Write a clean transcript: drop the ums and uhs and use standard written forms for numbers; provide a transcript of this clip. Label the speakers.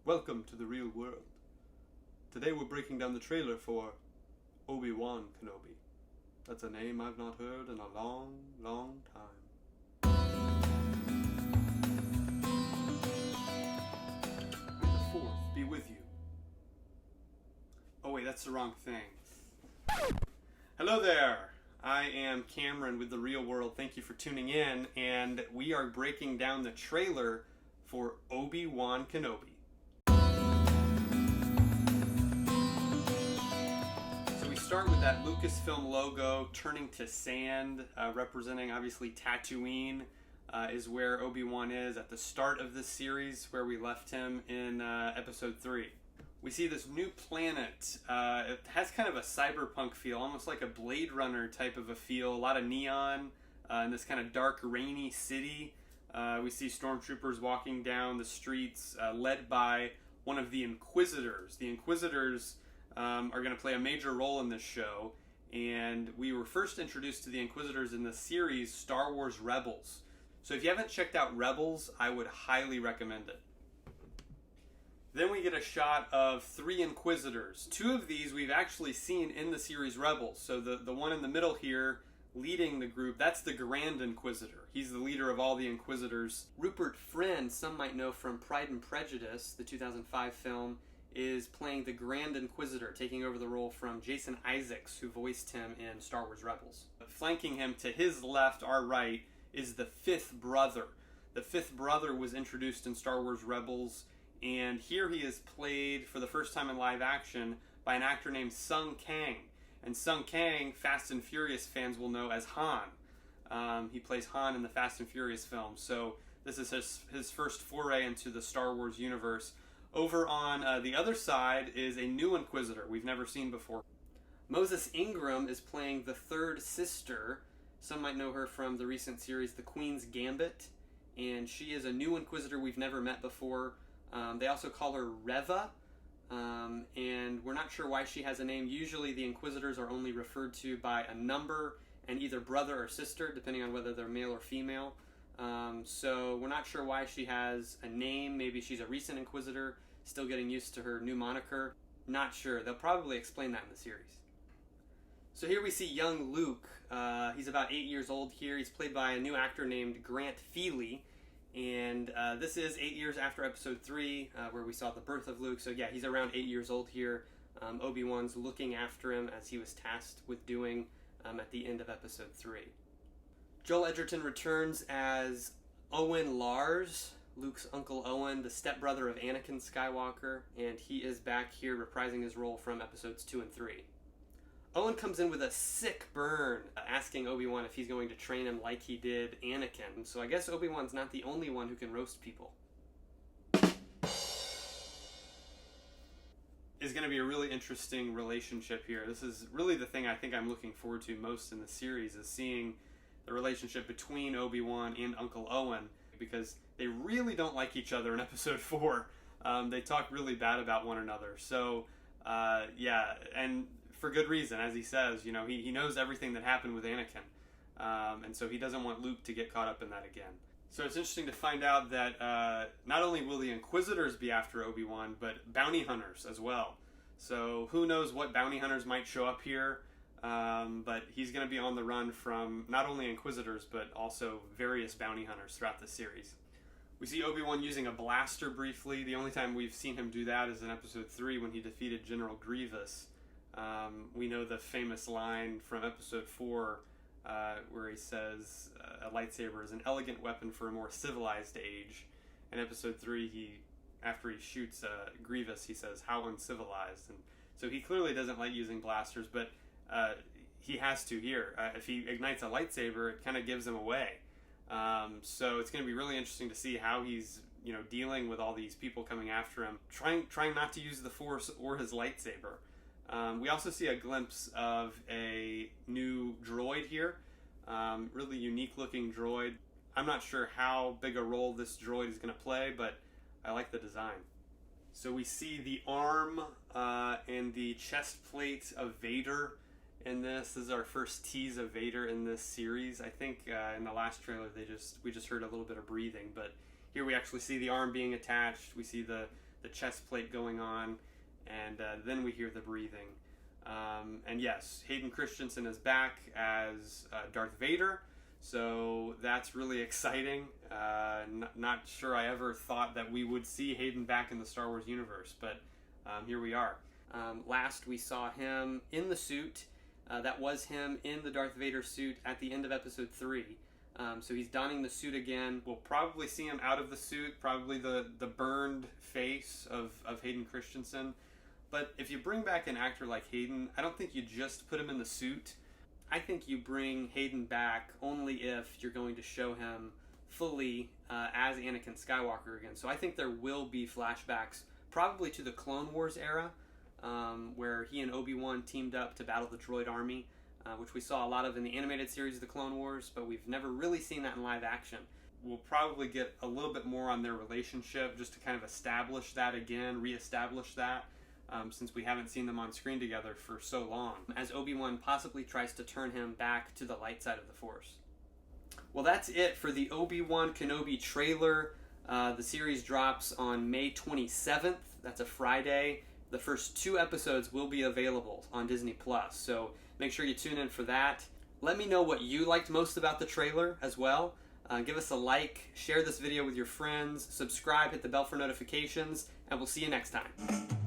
Speaker 1: Welcome to the real world. Today we're breaking down the trailer for Obi-Wan Kenobi. That's a name I've not heard in a long, long time. May the Fourth be with you. Oh wait, that's the wrong thing. Hello there! I am Cameron with The Real World. Thank you for tuning in, and we are breaking down the trailer for Obi-Wan Kenobi. So we start with that Lucasfilm logo turning to sand, representing obviously Tatooine is where Obi-Wan is at the start of this series, where we left him in episode 3. We see this new planet. It has kind of a cyberpunk feel, almost like a Blade Runner type of a feel. A lot of neon in this kind of dark, rainy city. We see stormtroopers walking down the streets, led by one of the Inquisitors. The Inquisitors are going to play a major role in this show, and we were first introduced to the Inquisitors in the series Star Wars Rebels. So if you haven't checked out Rebels, I would highly recommend it. Then we get a shot of 3 Inquisitors. 2 of these we've actually seen in the series Rebels. So the one in the middle here, leading the group, that's the Grand Inquisitor. He's the leader of all the Inquisitors. Rupert Friend, some might know from Pride and Prejudice, the 2005 film, is playing the Grand Inquisitor, taking over the role from Jason Isaacs, who voiced him in Star Wars Rebels. Flanking him to his left, our right, is the 5th brother. The 5th brother was introduced in Star Wars Rebels, and here he is played for the first time in live action by an actor named Sung Kang. And Sung Kang, Fast and Furious fans will know as Han. He plays Han in the Fast and Furious films. So this is his first foray into the Star Wars universe. Over on the other side is a new Inquisitor we've never seen before. Moses Ingram is playing the 3rd sister. Some might know her from the recent series The Queen's Gambit. And she is a new Inquisitor we've never met before. They also call her Reva, and we're not sure why she has a name. Usually the Inquisitors are only referred to by a number and either brother or sister, depending on whether they're male or female. So we're not sure why she has a name. Maybe she's a recent Inquisitor, still getting used to her new moniker. Not sure. They'll probably explain that in the series. So here we see young Luke. He's about 8 years old here. He's played by a new actor named Grant Feely. And this is 8 years after episode 3, where we saw the birth of Luke. So yeah, he's around 8 years old here. Obi-Wan's looking after him as he was tasked with doing at the end of episode 3. Joel Edgerton returns as Owen Lars, Luke's Uncle Owen, the stepbrother of Anakin Skywalker, and he is back here reprising his role from episodes 2 and 3. Owen comes in with a sick burn, asking Obi-Wan if he's going to train him like he did Anakin. So I guess Obi-Wan's not the only one who can roast people. Is going to be a really interesting relationship here. This is really the thing I think I'm looking forward to most in the series, is seeing the relationship between Obi-Wan and Uncle Owen, because they really don't like each other in episode 4. They talk really bad about one another. So, yeah, and for good reason, as he says, you know, he knows everything that happened with Anakin, and so he doesn't want Luke to get caught up in that again. So it's interesting to find out that not only will the Inquisitors be after Obi-Wan, but bounty hunters as well. So who knows what bounty hunters might show up here, but he's going to be on the run from not only Inquisitors, but also various bounty hunters throughout the series. We see Obi-Wan using a blaster briefly. The only time we've seen him do that is in episode 3 when he defeated General Grievous. We know the famous line from episode 4 where he says a lightsaber is an elegant weapon for a more civilized age. In episode 3, after he shoots Grievous, he says, "How uncivilized." And so he clearly doesn't like using blasters, but he has to here. If he ignites a lightsaber, it kind of gives him away. So it's going to be really interesting to see how he's dealing with all these people coming after him, trying not to use the Force or his lightsaber. We also see a glimpse of a new droid here, really unique looking droid. I'm not sure how big a role this droid is going to play, but I like the design. So we see the arm and the chest plate of Vader in this. This is our first tease of Vader in this series. I think in the last trailer we just heard a little bit of breathing, but here we actually see the arm being attached. We see the the chest plate going on, and then we hear the breathing. And yes, Hayden Christensen is back as Darth Vader, so that's really exciting. Not sure I ever thought that we would see Hayden back in the Star Wars universe, but here we are. Last we saw him in the suit. That was him in the Darth Vader suit at the end of episode 3. So he's donning the suit again. We'll probably see him out of the suit, probably the burned face of Hayden Christensen. But if you bring back an actor like Hayden, I don't think you just put him in the suit. I think you bring Hayden back only if you're going to show him fully as Anakin Skywalker again. So I think there will be flashbacks, probably to the Clone Wars era, where he and Obi-Wan teamed up to battle the droid army, which we saw a lot of in the animated series of the Clone Wars, but we've never really seen that in live action. We'll probably get a little bit more on their relationship just to kind of establish that again, reestablish that. Since we haven't seen them on screen together for so long, as Obi-Wan possibly tries to turn him back to the light side of the Force. Well, that's it for the Obi-Wan Kenobi trailer. The series drops on May 27th. That's a Friday. The first 2 episodes will be available on Disney+, so make sure you tune in for that. Let me know what you liked most about the trailer as well. Give us a like, share this video with your friends, subscribe, hit the bell for notifications, and we'll see you next time.